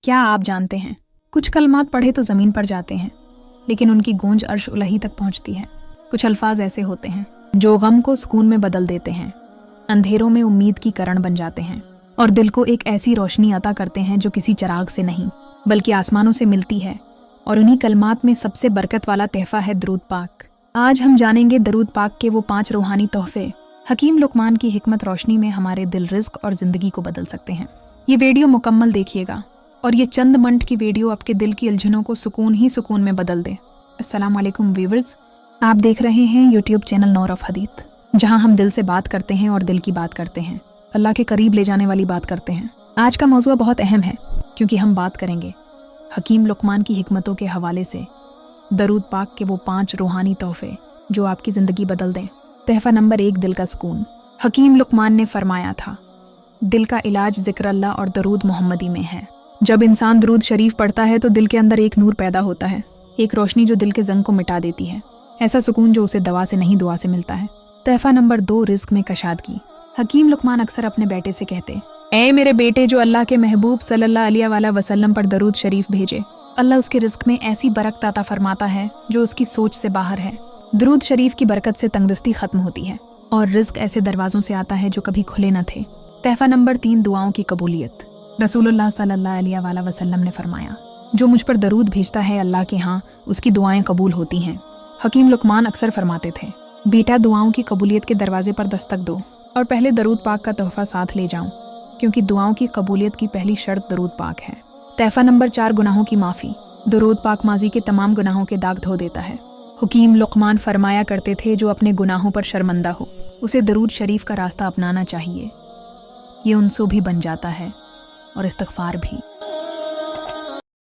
क्या आप जानते हैं, कुछ कलमात पढ़े तो ज़मीन पर जाते हैं, लेकिन उनकी गूंज अर्श उलही तक पहुंचती है। कुछ अल्फाज ऐसे होते हैं जो गम को सुकून में बदल देते हैं, अंधेरों में उम्मीद की किरण बन जाते हैं और दिल को एक ऐसी रोशनी अता करते हैं जो किसी चिराग से नहीं बल्कि आसमानों से मिलती है। और उन्हीं कलमात में सबसे बरकत वाला तहफ़ा है दरूद पाक। आज हम जानेंगे दरूद पाक के वो 5 रूहानी तोहफे हकीम लुकमान की हिकमत रोशनी में हमारे दिल, रिज़्क और ज़िंदगी को बदल सकते हैं। ये वीडियो मुकम्मल देखिएगा और ये चंद मिनट की वीडियो आपके दिल की उलझनों को सुकून ही सुकून में बदल दे। अस्सलाम वालेकुम व्यूअर्स, आप देख रहे हैं यूट्यूब चैनल नूर ऑफ हदीथ, जहां हम दिल से बात करते हैं और दिल की बात करते हैं, अल्लाह के करीब ले जाने वाली बात करते हैं। आज का मौज़ूआ बहुत अहम है क्योंकि हम बात करेंगे हकीम लुकमान की हिकमतों के हवाले से दरूद पाक के वो 5 रूहानी तोहफे जो आपकी ज़िंदगी बदल दें। तहफ़ा नंबर 1, दिल का सुकून। हकीम लुकमान ने फरमाया था, दिल का इलाज ज़िक्र अल्लाह और दरूद मोहम्मदी में है। जब इंसान दरूद शरीफ पढ़ता है तो दिल के अंदर एक नूर पैदा होता है, एक रोशनी जो दिल के जंग को मिटा देती है, ऐसा सुकून जो उसे दवा से नहीं दुआ से मिलता है। तहफ़ा नंबर 2, रिज़्क में कशादगी। हकीम लुकमान अक्सर अपने बेटे से कहते, ऐ मेरे बेटे, जो अल्लाह के महबूब सल्लल्लाहु अलैहि वसल्लम पर दरूद शरीफ भेजे, अल्लाह उसके रिज़्क में ऐसी बरकत अता फरमाता है जो उसकी सोच से बाहर है। दरूद शरीफ की बरकत से तंगदस्ती खत्म होती है और रिज़्क ऐसे दरवाज़ों से आता है जो कभी खुले न थे। तहफ़ा नंबर 3, दुआओं की कबूलियत। रसूलुल्लाह सल्लल्लाहु अलैहि वसल्लम ने फरमाया, जो मुझ पर दरूद भेजता है अल्लाह के यहाँ उसकी दुआएं कबूल होती हैं। हकीम लुकमान अक्सर फरमाते थे, बेटा दुआओं की कबूलियत के दरवाजे पर दस्तक दो और पहले दरूद पाक का तोहफ़ा साथ ले जाऊं, क्योंकि दुआओं की कबूलियत की पहली शर्त दरूद पाक है। तहफ़ा नंबर 4, गुनाहों की माफ़ी। दरूद पाक माजी के तमाम गुनाहों के दाग धो देता है। हकीम लुकमान फरमाया करते थे, जो अपने गुनाहों पर शर्मिंदा हो उसे दरूद शरीफ का रास्ता अपनाना चाहिए। ये उनसो भी बन जाता है और इस्तिग़फ़ार भी।